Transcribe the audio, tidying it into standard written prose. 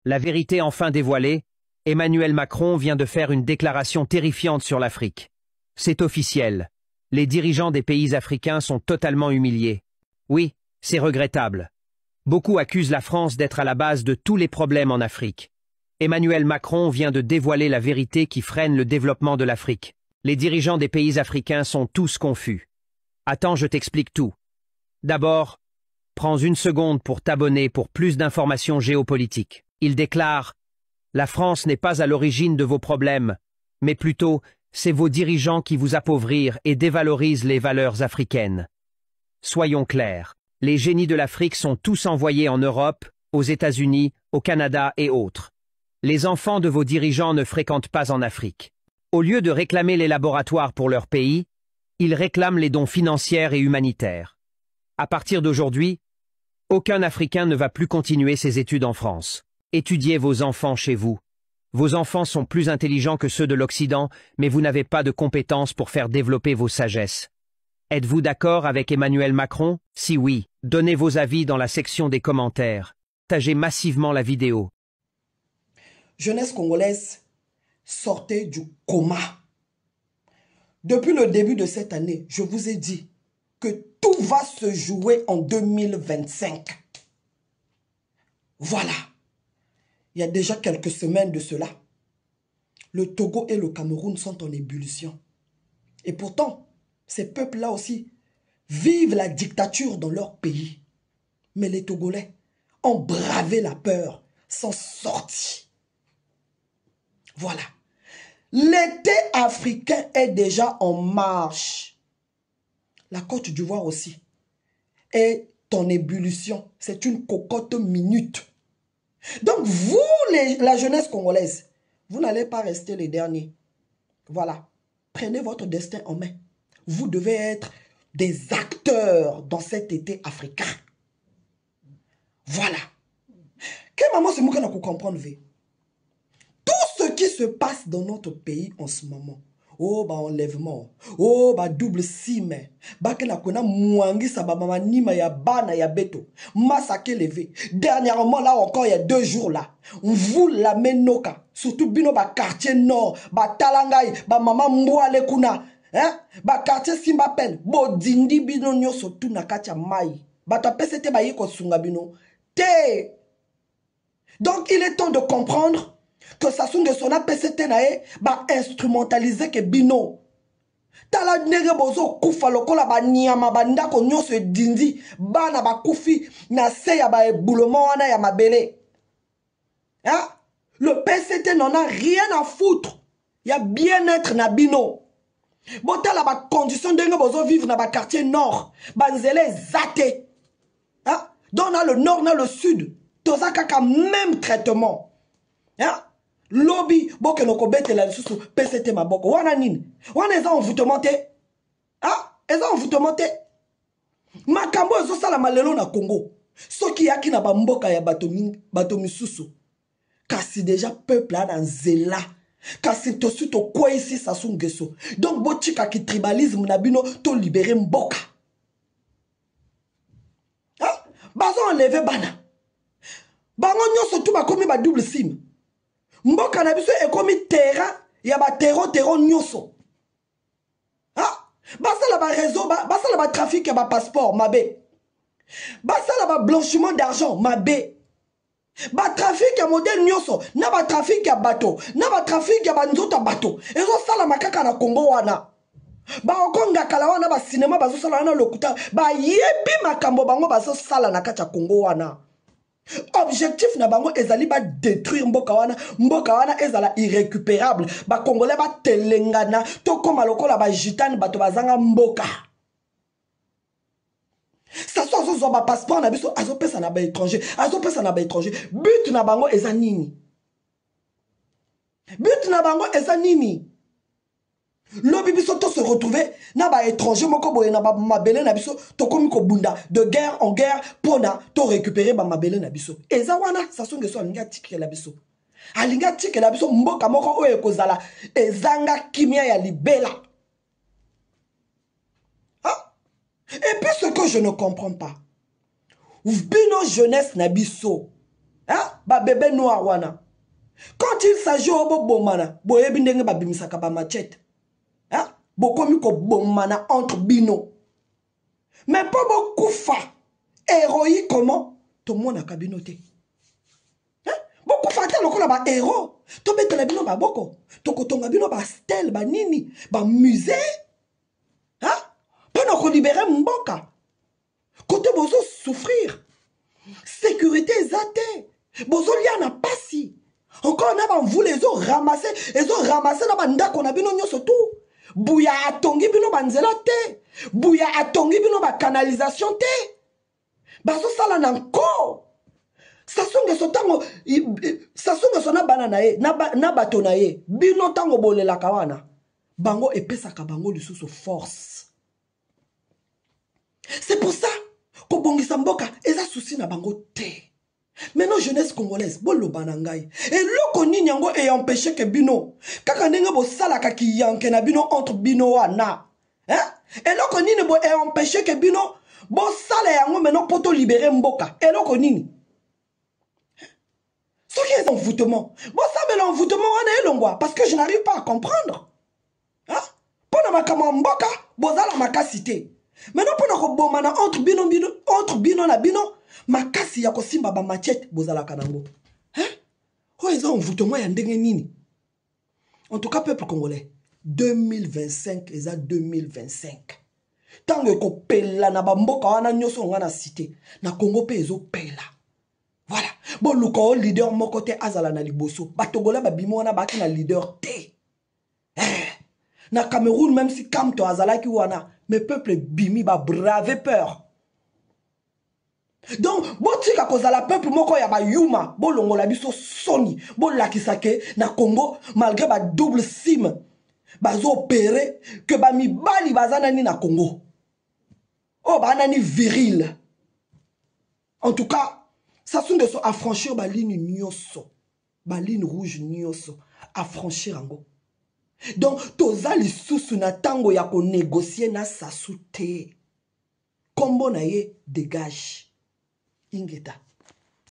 La vérité enfin dévoilée, Emmanuel Macron vient de faire une déclaration terrifiante sur l'Afrique. C'est officiel. Les dirigeants des pays africains sont totalement humiliés. Oui, c'est regrettable. Beaucoup accusent la France d'être à la base de tous les problèmes en Afrique. Emmanuel Macron vient de dévoiler la vérité qui freine le développement de l'Afrique. Les dirigeants des pays africains sont tous confus. Attends, je t'explique tout. D'abord, prends une seconde pour t'abonner pour plus d'informations géopolitiques. Il déclare « La France n'est pas à l'origine de vos problèmes, mais plutôt, c'est vos dirigeants qui vous appauvrirent et dévalorisent les valeurs africaines. » Soyons clairs, les génies de l'Afrique sont tous envoyés en Europe, aux États-Unis, au Canada et autres. Les enfants de vos dirigeants ne fréquentent pas en Afrique. Au lieu de réclamer les laboratoires pour leur pays, ils réclament les dons financiers et humanitaires. À partir d'aujourd'hui, aucun Africain ne va plus continuer ses études en France. Étudiez vos enfants chez vous. Vos enfants sont plus intelligents que ceux de l'Occident, mais vous n'avez pas de compétences pour faire développer vos sagesses. Êtes-vous d'accord avec Emmanuel Macron? Si oui, donnez vos avis dans la section des commentaires. Partagez massivement la vidéo. Jeunesse congolaise, sortez du coma. Depuis le début de cette année, je vous ai dit que tout va se jouer en 2025. Voilà. Il y a déjà quelques semaines de cela. Le Togo et le Cameroun sont en ébullition. Et pourtant, ces peuples-là aussi vivent la dictature dans leur pays. Mais les Togolais ont bravé la peur, sont sortis. Voilà. L'été africain est déjà en marche. La Côte d'Ivoire aussi est en ébullition. C'est une cocotte minute. Donc vous, la jeunesse congolaise, vous n'allez pas rester les derniers. Voilà. Prenez votre destin en main. Vous devez être des acteurs dans cet été africain. Voilà. Quelle maman c'est moi qui n'a pas comprendre. Tout ce qui se passe dans notre pays en ce moment. Oh, bah enlèvement. Oh, bah double sim. Bah que na kona mwangi sa ba mama nima ya bana ya beto. Massacre levé. Dernièrement, là encore, il y a 2 jours là. On vous la menoka. Surtout bino ba quartier nord. Ba talangay. Ba mama mbouale kuna. Hein? Ba quartier simba pen. Bo dindi bino nyo sotu na kacha mai. Ba ta pesete ba yiko sunga bino. Te. Donc, il est temps de comprendre que Sassou Nguesso na PCT nae ba instrumentaliser ke bino. Tala nege bozo kufa lokola ba nyama ba ndako nyonso dindi bana ba kufi na se ya ba éboulement wana ya mabele. Hein? Le PCT n'en a rien à foutre. Il y a bien-être na bino. Botala ba condition de bozo vivre na ba quartier nord. Banzele zate. Hein? Donc dans le nord, dans le sud, toza kaka même traitement. Hein? Lobby, boke no kobete la lisusu, PCT maboko. Wana nini? Wana eza envoûtement te? Ah? Eza envoûtement te? Makambo ezo sala malelo na Congo. Soki yaki na bamboka ya bato misusu. Kasi déjà peuple a dans zela. Kasi to suto kwa ici Sassou Nguesso. Donc botika ki tribalisme na bino to libérer mboka. Ah? Bazo enlever bana. Bango nyonso tout bakomi ba double sim. Mboka na biso ekomi terrain ya ba terreau nyonso. Ah, basala ba réseau, basala ba trafic ya ba passeport mabe. Basala ba blanchiment d'argent mabe. Ba trafic ya modèle nyonso, na ba trafic ya bateau, na ba trafic ya ba nzota bateau. Ezo sala makaka na Congo wana. Ba okonga kala wana ba cinéma bazo sala wana lokuta, ba yebi makambo bango bazo sala na kati ya Congo wana. Objectif na bango ezali ba détruire mboka wana ezala irrécupérable ba congolais ba telengana to koma lokola ba gitane bato bazanga mboka. Ça so zo ba passeport na biso azopesa na ba étranger, but na bango eza nini? Lobi biso to se retrouver na ba étranger moko boye na ba mabele na biso to komi ko bunda de guerre en guerre pona to récupérer ba mabele na biso. Eza wana Sassou Nguesso alinga tikela biso. Alinga tikela biso mboka moko oyo ekozala ezanga kimia ya libela. Ah? Et puis ce que je ne comprends pas. Bino jeunesse na biso. Hein? ba bébé noir wana. Quand il s'agit de bomana, boye bindenge ba bimisaka ba machette. Hein? Bokomi ko bomana entre bino. Mais pas beaucoup fa. Héroïque comment? Tout le monde a kabinoté. Hein? Beaucoup fa tel lokola ba héros. To betela bino ba boko. To kotonga bino ba stèle ba nini, ba musée. Hein? Pendant qu'on libérer mboka. Côté bozo souffrir. Sécurité zate. Bozo liana na pasi. Encore on a vous les ont ramassé. Ils ont ramassé na banda qu'on a bino nyoso tout. Bouya atongi bino banzela te. Bouya atongi bino ba canalisation te. Bazo sala nanko. Sasunga sotango. Sasunga sona banana ye. Na bato na ye. Bino tango bole la kawana. Bango epesaka bango lisusu force. C'est pour ça. Kobongisa mboka eza souci na bango te. Maintenant jeunesse congolaise bolo banangai et loko nini yango et empêcher que bino kaka ndenge bo sala ka ki yanke na bino entre bino wana hein et loko nini bo et empêcher que bino bo sala yango maintenant poto libérer mboka et loko nini ce qui est envoûtement bo ça mais l'envoûtement wana elongwa parce que je n'arrive pas à comprendre hein pona makama mboka bo zala makasité. Maintenant, pour nous bomana entre bino na bino, makasi ya kosimba ba machette bozala kanango. Hein? Oh, ils ont envoûtement ya ndenge nini. En tout cas, peuple congolais, 2025, ils ont 2025. Tant que ko pela na ba mboka wana nyoso ngana cité, na Congo pe ezo pela. Voilà. Bon luko leader moko te azala na liboso. Batogola ba bimo wana baki na leader te. Na Cameroun, même si Kamto azalaki wana, mes peuples bimi ba brave peur. Donc, bon tika kozala peuple moko ya ba yuma, bon longola biso soni, bon lakisake na Congo, malgré ba double sim, bazo opéré, que ba mi bali bazanani na Congo. Oh, ba nani viril. En tout cas, ça sonne de so affranchir ba ligne nyoso, ba ligne rouge nyoso, affranchir ango. Donc, toza lisusu na tango ya ko négocier na sasu te. Kombo na ye dégage. Ingeta.